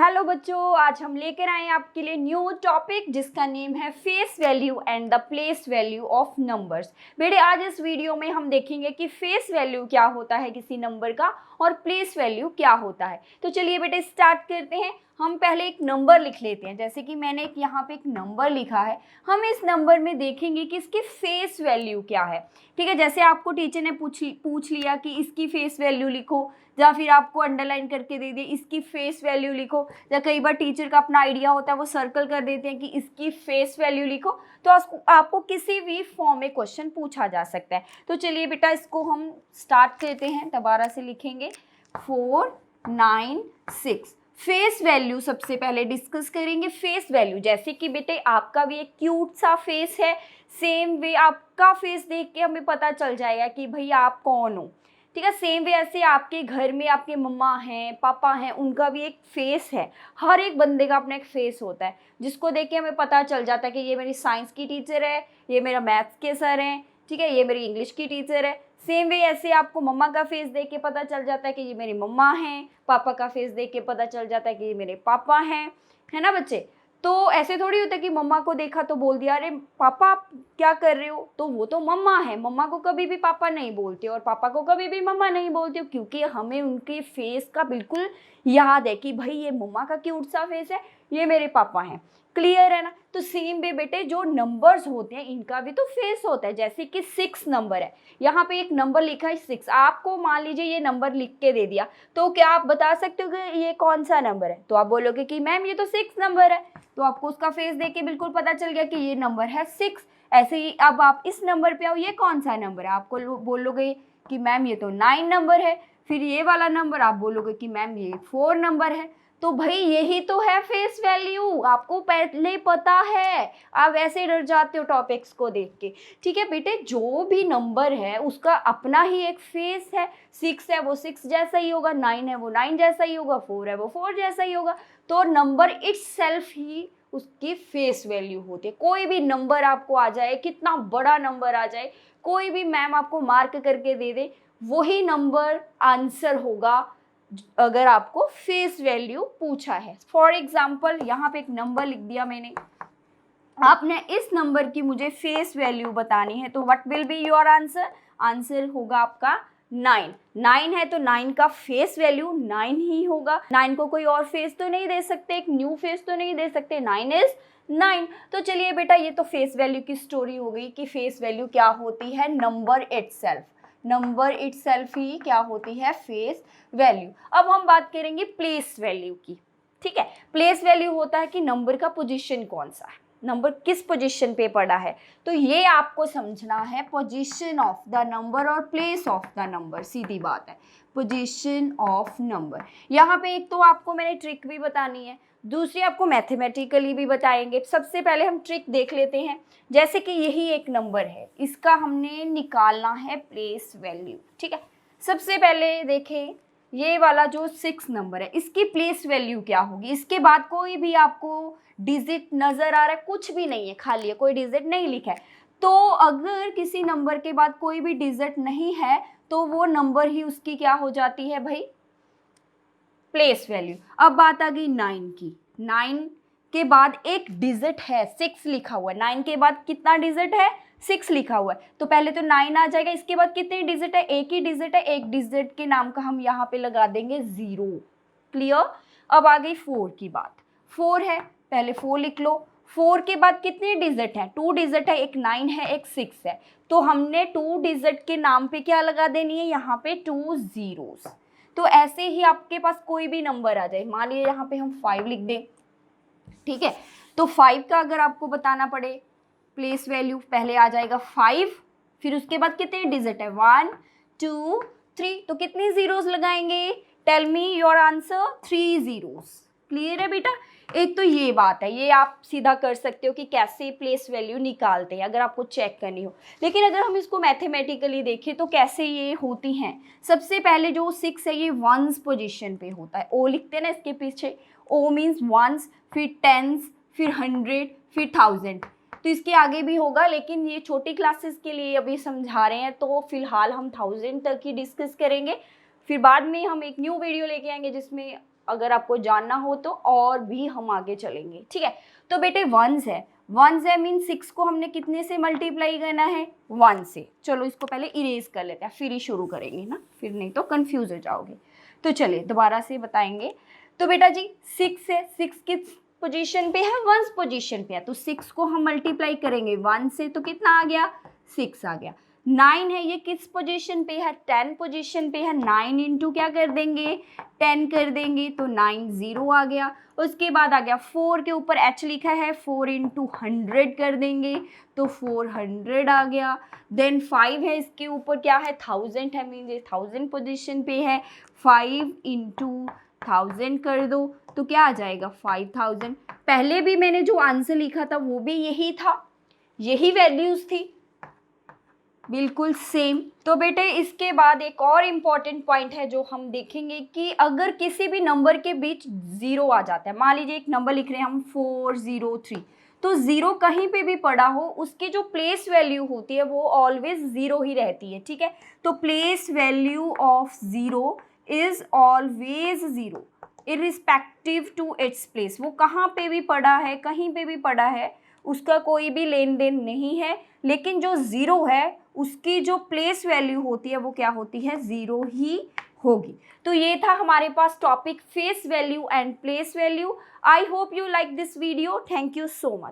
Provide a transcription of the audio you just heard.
Hello बच्चों, आज हम लेकर आए हैं आपके लिए न्यू टॉपिक जिसका नेम है face value and the place value of numbers. बेटे आज इस वीडियो में हम देखेंगे कि फेस वैल्यू क्या होता है किसी नंबर का और प्लेस वैल्यू क्या होता है। तो चलिए बेटे स्टार्ट करते हैं। हम पहले एक नंबर लिख लेते हैं। जैसे कि मैंने यहाँ पे एक नंबर लिखा है, हम इस नंबर में देखेंगे कि इसकी फेस वैल्यू क्या है। ठीक है, जैसे आपको टीचर ने पूछ लिया कि इसकी फेस वैल्यू लिखो, या फिर आपको अंडरलाइन करके दे दिए इसकी फेस वैल्यू लिखो, या कई बार टीचर का अपना आइडिया होता है वो सर्कल कर देते हैं कि इसकी फेस वैल्यू लिखो। तो आपको किसी भी फॉर्म में क्वेश्चन पूछा जा सकता है। तो चलिए बेटा इसको हम स्टार्ट करते हैं, दोबारा से लिखेंगे 4 9 6। फेस वैल्यू सबसे पहले डिस्कस करेंगे। फेस वैल्यू जैसे कि बेटे आपका भी एक क्यूट सा फेस है, सेम वे आपका फेस देख के हमें पता चल जाएगा कि भैया आप कौन हो। ठीक है, सेम वे ऐसे आपके घर में आपके मम्मा हैं, पापा हैं, उनका भी एक फेस है। हर एक बंदे का अपना एक फेस होता है जिसको देख के हमें पता चल जाता है कि ये मेरी साइंस की टीचर है, ये मेरा मैथ्स के सर हैं, ठीक है, ये मेरी इंग्लिश की टीचर है। सेम वे ऐसे आपको मम्मा का फेस देख के पता चल जाता है कि ये मेरी मम्मा हैं, पापा का फेस देख के पता चल जाता है कि ये मेरे पापा हैं, है ना बच्चे। तो ऐसे थोड़ी होता है कि मम्मा को देखा तो बोल दिया अरे पापा आप क्या कर रहे हो, तो वो तो मम्मा है। मम्मा को कभी भी पापा नहीं बोलते और पापा को कभी भी मम्मा नहीं बोलते, क्योंकि हमें उनके फेस का बिल्कुल याद है कि भाई ये मम्मा का क्यूट सा फेस है, ये मेरे पापा हैं। क्लियर है ना। तो सेम वे बेटे जो नंबर्स होते हैं इनका भी तो फेस होता है। जैसे कि 6 नंबर है, यहाँ पे एक नंबर लिखा है 6, आपको मान लीजिए ये नंबर लिख के दे दिया, तो क्या आप बता सकते हो कि ये कौन सा नंबर है? तो आप बोलोगे कि मैम ये तो 6 नंबर है, तो आपको उसका फेस देख के बिल्कुल पता चल गया कि ये नंबर है 6। ऐसे ही अब आप इस नंबर पे आओ, ये कौन सा नंबर है? आपको बोलोगे कि मैम ये तो 9 नंबर है। फिर ये वाला नंबर आप बोलोगे कि मैम ये 4 नंबर है। तो भाई यही तो है फेस वैल्यू, आपको पहले पता है, आप ऐसे डर जाते हो टॉपिक्स को देख के। ठीक है बेटे, जो भी नंबर है उसका अपना ही एक फेस है। 6 है वो 6 जैसा ही होगा, 9 है वो 9 जैसा ही होगा, 4 है वो 4 जैसा ही होगा। तो नंबर इटसेल्फ ही उसकी फेस वैल्यू होती है। कोई भी नंबर आपको आ जाए, कितना बड़ा नंबर आ जाए, कोई भी मैम आपको मार्क करके दे दे, वही नंबर आंसर होगा अगर आपको फेस वैल्यू पूछा है। फॉर एग्जाम्पल यहाँ पे एक नंबर लिख दिया मैंने, आपने इस नंबर की मुझे फेस वैल्यू बतानी है, तो what will be your answer? Answer होगा आपका 9। 9 है तो 9 का फेस वैल्यू 9 ही होगा। 9 को कोई और फेस तो नहीं दे सकते, एक न्यू फेस तो नहीं दे सकते, 9 इज 9। तो चलिए बेटा ये तो फेस वैल्यू की स्टोरी हो गई कि फेस वैल्यू क्या होती है, नंबर इटसेल्फ। नंबर इटसेल्फ ही क्या होती है, फेस वैल्यू। अब हम बात करेंगे प्लेस वैल्यू की। ठीक है, प्लेस वैल्यू होता है कि नंबर का पोजीशन कौन सा है, नंबर किस पोजीशन पे पड़ा है। तो ये आपको समझना है, पोजीशन ऑफ द नंबर और प्लेस ऑफ द नंबर, सीधी बात है, पोजीशन ऑफ नंबर। यहाँ पे एक तो आपको मैंने ट्रिक भी बतानी है, दूसरी आपको मैथमेटिकली भी बताएंगे। सबसे पहले हम ट्रिक देख लेते हैं। जैसे कि यही एक नंबर है, इसका हमने निकालना है प्लेस वैल्यू। ठीक है, सबसे पहले देखें ये वाला जो 6 नंबर है, इसकी प्लेस वैल्यू क्या होगी। इसके बाद कोई भी आपको डिजिट नजर आ रहा है? कुछ भी नहीं है, खाली है, कोई डिजिट नहीं लिखा है। तो अगर किसी नंबर के बाद कोई भी डिजिट नहीं है तो वो नंबर ही उसकी क्या हो जाती है भाई, प्लेस वैल्यू। अब बात आ गई 9 की। 9 के बाद एक डिजिट है, 6 लिखा हुआ है। 9 के बाद कितना डिजिट है, 6 लिखा हुआ है, तो पहले तो 9 आ जाएगा। इसके बाद कितने डिजिट है, एक ही डिजिट है, एक डिजिट के नाम का हम यहाँ पे लगा देंगे 0। क्लियर। अब आ गई 4 की बात। 4 है, पहले 4 लिख लो। 4 के बाद कितने डिजिट हैं, 2 डिजिट है, एक 9 है एक 6 है, तो हमने 2 डिजिट के नाम पे क्या लगा देनी है, यहाँ पे 2 zeros। तो ऐसे ही आपके पास कोई भी नंबर आ जाए, मान लीजिए यहाँ पे हम 5 लिख दें। ठीक है, तो 5 का अगर आपको बताना पड़े प्लेस वैल्यू, पहले आ जाएगा 5, फिर उसके बाद कितने डिजिट है, 1 2 3, तो कितने जीरोस लगाएंगे, tell me your answer, 3 zeros। Clear है बेटा। एक तो ये बात है, ये आप सीधा कर सकते हो कि कैसे प्लेस वैल्यू निकालते हैं अगर आपको चेक करनी हो। लेकिन अगर हम इसको मैथमेटिकली देखें तो कैसे ये होती हैं। सबसे पहले जो 6 है ये वंस पोजीशन पे होता है, ओ लिखते हैं ना इसके पीछे, ओ मीन्स वंस, फिर टेंस, फिर 100, फिर 1000। तो इसके आगे भी होगा, लेकिन ये छोटी क्लासेस के लिए अभी समझा रहे हैं, तो फिलहाल हम 1000 तक ही डिस्कस करेंगे। फिर बाद में हम एक न्यू वीडियो लेके आएंगे जिसमें अगर आपको जानना हो तो और भी हम आगे चलेंगे, ठीक है। तो बेटे वंस है मीन 6 को हमने कितने से मल्टीप्लाई करना है, 1 से। चलो इसको पहले इरेज कर लेते हैं, फिर ही शुरू करेंगे ना, फिर नहीं तो कंफ्यूज हो जाओगे। तो चलिए दोबारा से बताएंगे। तो बेटा जी 6 है, 6 किस पोजीशन पे है, 1 पोजीशन पे है, तो 6 को हम मल्टीप्लाई करेंगे 1 से, तो कितना आ गया, 6 आ गया। 9 है, ये किस पोजीशन पे है, 10 पोजीशन पे है, 9 इंटू क्या कर देंगे, 10 कर देंगे, तो 9 0 आ गया। उसके बाद आ गया 4 के ऊपर h लिखा है, 4 इंटू 100 कर देंगे, तो 400 आ गया। देन 5 है, इसके ऊपर क्या है, 1000 है, मीन 1000 पोजीशन पे है, 5 इंटू 1000 कर दो, तो क्या आ जाएगा 5000। पहले भी मैंने जो आंसर लिखा था वो भी यही था, यही वैल्यूज थी, बिल्कुल सेम। तो बेटे इसके बाद एक और इम्पॉर्टेंट पॉइंट है जो हम देखेंगे कि अगर किसी भी नंबर के बीच 0 आ जाता है, मान लीजिए एक नंबर लिख रहे हैं हम 403, तो 0 कहीं पे भी पड़ा हो, उसकी जो प्लेस वैल्यू होती है वो ऑलवेज 0 ही रहती है, ठीक है। तो place value of 0 is always 0 irrespective to its place. वो कहाँ पे भी पड़ा है, कहीं पे भी पड़ा है, उसका कोई भी लेन देन नहीं है, लेकिन जो 0 है उसकी जो प्लेस वैल्यू होती है वो क्या होती है, 0 ही होगी। तो ये था हमारे पास topic face value and place value. I hope you like this video. Thank you so much.